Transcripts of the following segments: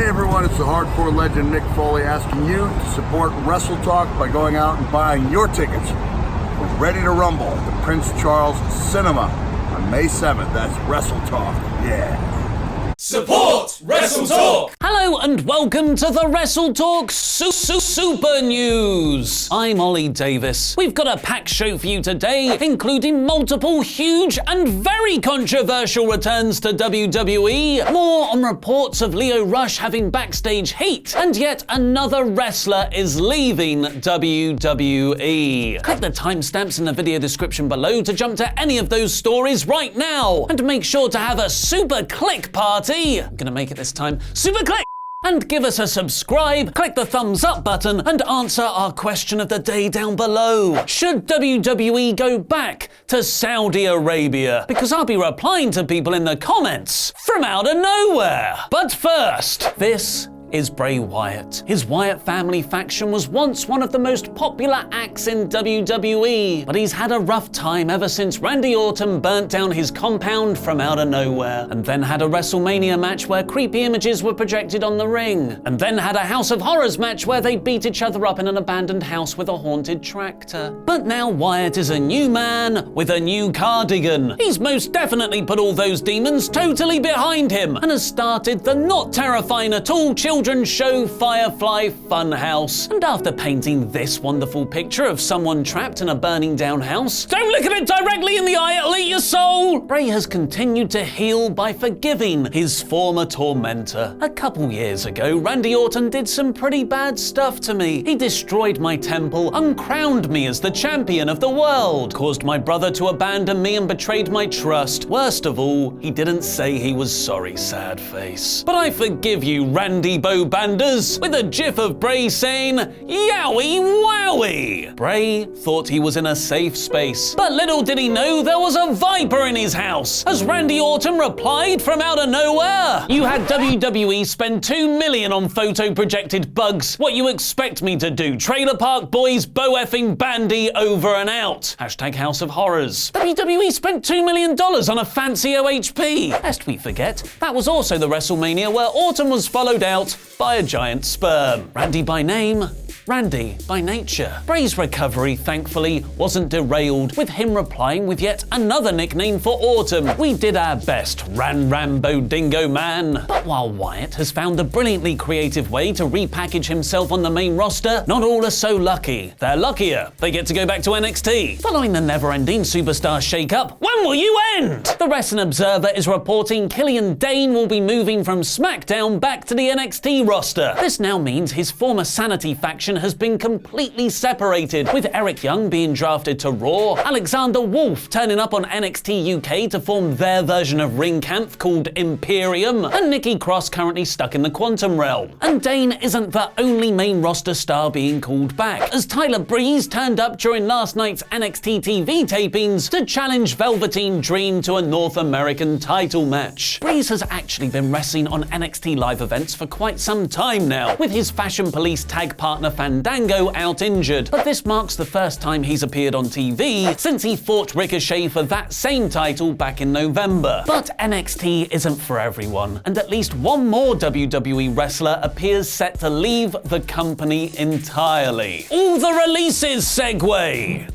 Hey everyone, it's the hardcore legend Nick Foley asking you to support WrestleTalk by going out and buying your tickets for Ready to Rumble at the Prince Charles Cinema on May 7th. That's WrestleTalk. Yeah. Support WrestleTalk! Hello and welcome to the WrestleTalk Super News. I'm Ollie Davis. We've got a packed show for you today, including multiple huge and very controversial returns to WWE, more on reports of Lio Rush having backstage heat, and yet another wrestler is leaving WWE. Click the timestamps in the video description below to jump to any of those stories right now, and make sure to have a super click party. I'm gonna make it this time. Super click! And give us a subscribe, click the thumbs up button, and answer our question of the day down below. Should WWE go back to Saudi Arabia? Because I'll be replying to people in the comments from out of nowhere. But first, this is Bray Wyatt. His Wyatt family faction was once one of the most popular acts in WWE, but he's had a rough time ever since Randy Orton burnt down his compound from out of nowhere, and then had a WrestleMania match where creepy images were projected on the ring, and then had a House of Horrors match where they beat each other up in an abandoned house with a haunted tractor. But now Wyatt is a new man with a new cardigan. He's most definitely put all those demons totally behind him and has started the not terrifying at all children's show Firefly Funhouse. And after painting this wonderful picture of someone trapped in a burning down house, don't look at it directly in the eye, it'll eat your soul! Bray has continued to heal by forgiving his former tormentor. A couple years ago, Randy Orton did some pretty bad stuff to me. He destroyed my temple, uncrowned me as the champion of the world, caused my brother to abandon me and betrayed my trust. Worst of all, he didn't say he was sorry, sad face. But I forgive you, Randy Banders, with a gif of Bray saying, "Yowie wowie!" Bray thought he was in a safe space, but little did he know there was a viper in his house, as Randy Orton replied from out of nowhere, "You had WWE spend $2 million on photo-projected bugs. What you expect me to do? Trailer Park Boys, Bo-effing Bandy, over and out. Hashtag House of Horrors." WWE spent $2 million on a fancy OHP. Lest we forget, that was also the WrestleMania where Orton was followed out by a giant sperm. Randy by name, Randy by nature. Bray's recovery, thankfully, wasn't derailed, with him replying with yet another nickname for Autumn. "We did our best, Rambo Dingo Man." But while Wyatt has found a brilliantly creative way to repackage himself on the main roster, not all are so lucky. They're luckier. They get to go back to NXT. Following the never-ending superstar shake-up, when will you end? The Wrestling Observer is reporting Killian Dane will be moving from SmackDown back to the NXT roster. This now means his former Sanity faction has been completely separated, with Eric Young being drafted to Raw, Alexander Wolf turning up on NXT UK to form their version of Ring Camp called Imperium, and Nikki Cross currently stuck in the Quantum Realm. And Dane isn't the only main roster star being called back, as Tyler Breeze turned up during last night's NXT TV tapings to challenge Velveteen Dream to a North American title match. Breeze has actually been wrestling on NXT live events for quite some time now, with his Fashion Police tag partner Fandango out injured, but this marks the first time he's appeared on TV since he fought Ricochet for that same title back in November. But NXT isn't for everyone, and at least one more WWE wrestler appears set to leave the company entirely. All the releases segue!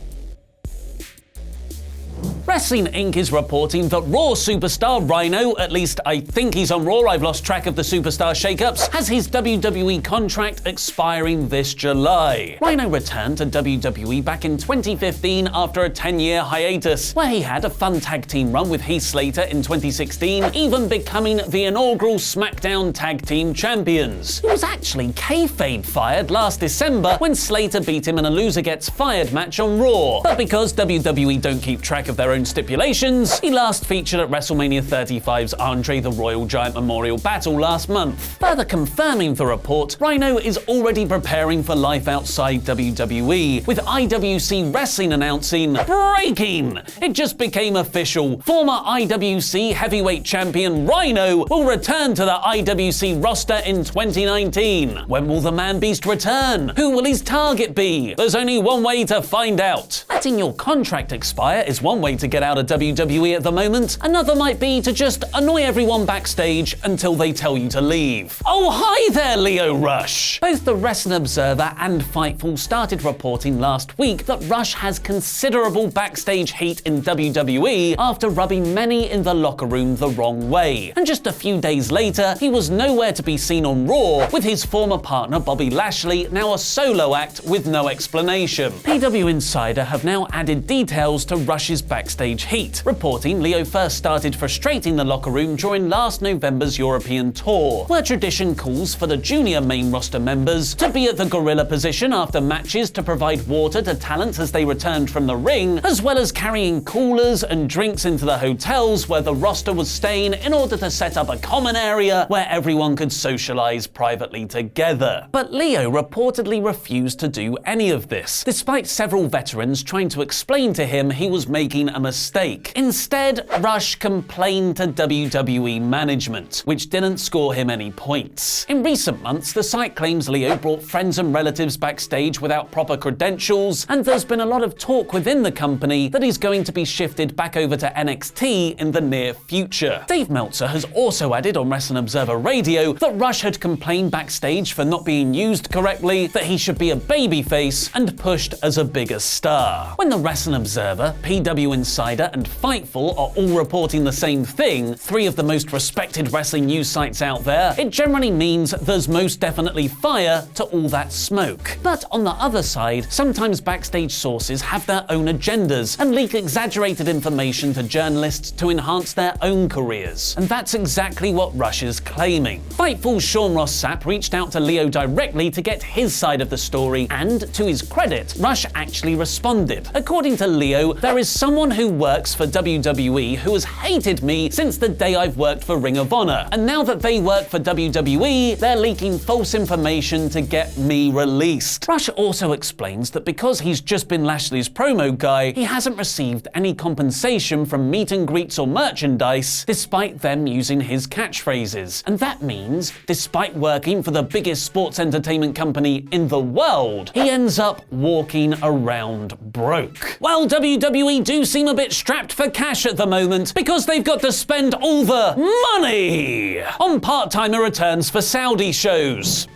Wrestling Inc. is reporting that Raw superstar Rhino, at least I think he's on Raw, I've lost track of the superstar shakeups, has his WWE contract expiring this July. Rhino returned to WWE back in 2015 after a 10-year hiatus, where he had a fun tag team run with Heath Slater in 2016, even becoming the inaugural SmackDown Tag Team Champions. He was actually kayfabe fired last December when Slater beat him in a loser gets fired match on Raw, but because WWE don't keep track of their own stipulations, he last featured at WrestleMania 35's Andre the Royal Giant Memorial Battle last month. Further confirming the report, Rhino is already preparing for life outside WWE, with IWC Wrestling announcing, breaking! It just became official. Former IWC Heavyweight Champion Rhino will return to the IWC roster in 2019. When will the Man Beast return? Who will his target be? There's only one way to find out. Letting your contract expire is one way to get out of WWE at the moment. Another might be to just annoy everyone backstage until they tell you to leave. Oh, hi there, Lio Rush! Both the Wrestling Observer and Fightful started reporting last week that Rush has considerable backstage heat in WWE after rubbing many in the locker room the wrong way. And just a few days later, he was nowhere to be seen on Raw, with his former partner Bobby Lashley now a solo act with no explanation. PW Insider have now added details to Rush's backstage heat, reporting Lio first started frustrating the locker room during last November's European tour, where tradition calls for the junior main roster members to be at the gorilla position after matches to provide water to talent as they returned from the ring, as well as carrying coolers and drinks into the hotels where the roster was staying in order to set up a common area where everyone could socialize privately together. But Lio reportedly refused to do any of this, despite several veterans trying to explain to him he was making a mistake. Instead, Rush complained to WWE management, which didn't score him any points. In recent months, the site claims Lio brought friends and relatives backstage without proper credentials, and there's been a lot of talk within the company that he's going to be shifted back over to NXT in the near future. Dave Meltzer has also added on Wrestling Observer Radio that Rush had complained backstage for not being used correctly, that he should be a babyface and pushed as a bigger star. When the Wrestling Observer, PW Insider, and Fightful are all reporting the same thing, three of the most respected wrestling news sites out there, it generally means there's most definitely fire to all that smoke. But on the other side, sometimes backstage sources have their own agendas and leak exaggerated information to journalists to enhance their own careers. And that's exactly what Rush is claiming. Fightful's Sean Ross Sapp reached out to Lio directly to get his side of the story, and to his credit, Rush actually responded. According to Lio, there is someone who works for WWE who has hated me since the day I've worked for Ring of Honor, and now that they work for WWE, they're leaking false information to get me released. Rush also explains that because he's just been Lashley's promo guy, he hasn't received any compensation from meet and greets or merchandise, despite them using his catchphrases. And that means, despite working for the biggest sports entertainment company in the world, he ends up walking around broke. While WWE do seem a bit strapped for cash at the moment because they've got to spend all the money on part-timer returns for Saudi shows.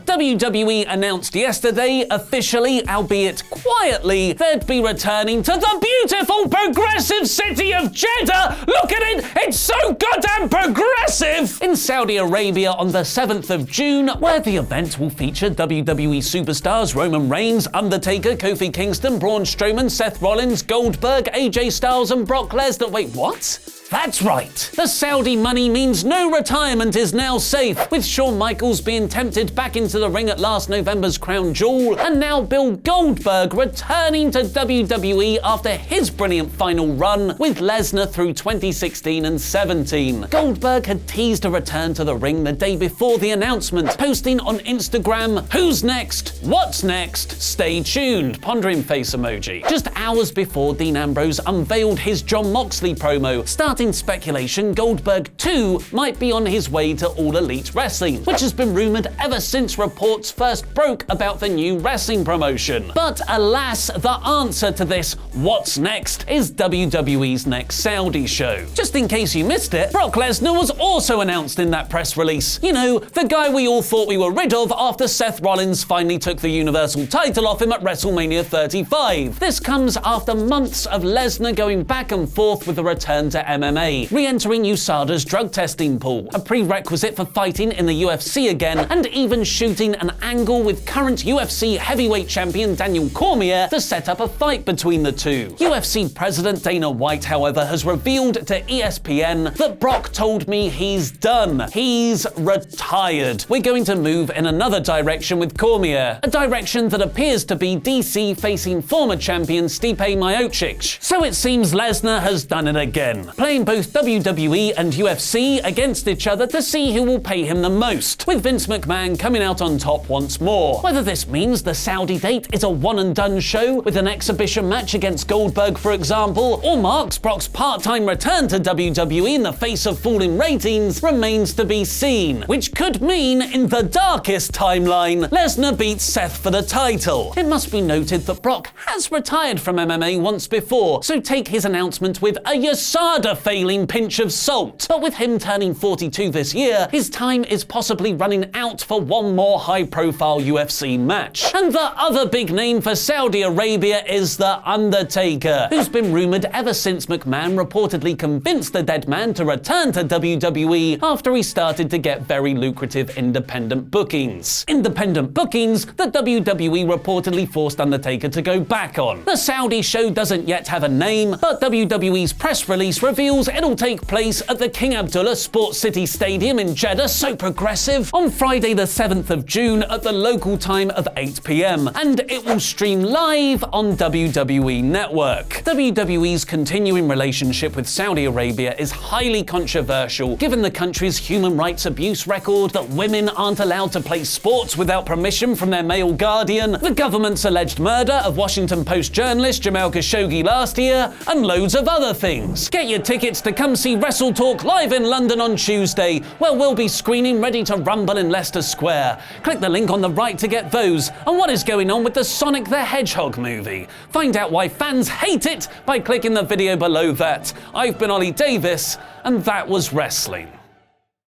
WWE announced yesterday, officially, albeit quietly, they'd be returning to the beautiful, progressive city of Jeddah. Look at it, it's so goddamn progressive! In Saudi Arabia on the 7th of June, where the event will feature WWE superstars Roman Reigns, Undertaker, Kofi Kingston, Braun Strowman, Seth Rollins, Goldberg, AJ Styles, and Brock Lesnar. Wait, what? That's right. The Saudi money means no retirement is now safe, with Shawn Michaels being tempted back into the ring at last November's Crown Jewel, and now Bill Goldberg returning to WWE after his brilliant final run with Lesnar through 2016 and 17. Goldberg had teased a return to the ring the day before the announcement, posting on Instagram, "Who's next? What's next? Stay tuned," pondering face emoji. Just hours before Dean Ambrose unveiled his Jon Moxley promo, starting speculation Goldberg too might be on his way to All Elite Wrestling, which has been rumored ever since reports first broke about the new wrestling promotion. But alas, the answer to this "what's next" is WWE's next Saudi show. Just in case you missed it, Brock Lesnar was also announced in that press release. You know, the guy we all thought we were rid of after Seth Rollins finally took the Universal title off him at WrestleMania 35. This comes after months of Lesnar going back and forth with a return to MMA, re-entering USADA's drug testing pool, a prerequisite for fighting in the UFC again, and even shooting an angle with current UFC heavyweight champion Daniel Cormier to set up a fight between the two. UFC President Dana White, however, has revealed to ESPN that Brock told me he's done. He's retired. We're going to move in another direction with Cormier, a direction that appears to be DC facing former champion Stipe Miocic. So it seems Lesnar has done it again, playing playing both WWE and UFC against each other to see who will pay him the most, with Vince McMahon coming out on top once more. Whether this means the Saudi date is a one-and-done show with an exhibition match against Goldberg, for example, or marks Brock's part-time return to WWE in the face of falling ratings remains to be seen, which could mean, in the darkest timeline, Lesnar beats Seth for the title. It must be noted that Brock has retired from MMA once before, so take his announcement with a USADA-failing pinch of salt. But with him turning 42 this year, his time is possibly running out for one more high-profile UFC match. And the other big name for Saudi Arabia is The Undertaker, who's been rumored ever since McMahon reportedly convinced the dead man to return to WWE after he started to get very lucrative independent bookings. Independent bookings that WWE reportedly forced Undertaker to go back on. The Saudi show doesn't yet have a name, but WWE's press release reveals it'll take place at the King Abdullah Sports City Stadium in Jeddah, so progressive, on Friday the 7th of June at the local time of 8 p.m, and it will stream live on WWE Network. WWE's continuing relationship with Saudi Arabia is highly controversial, given the country's human rights abuse record, that women aren't allowed to play sports without permission from their male guardian, the government's alleged murder of Washington Post journalist Jamal Khashoggi last year, and loads of other things. Get your tickets to come see WrestleTalk live in London on Tuesday, where we'll be screening Ready to Rumble in Leicester Square. Click the link on the right to get those. And what is going on with the Sonic the Hedgehog movie? Find out why fans hate it by clicking the video below that. I've been Ollie Davis, and that was wrestling.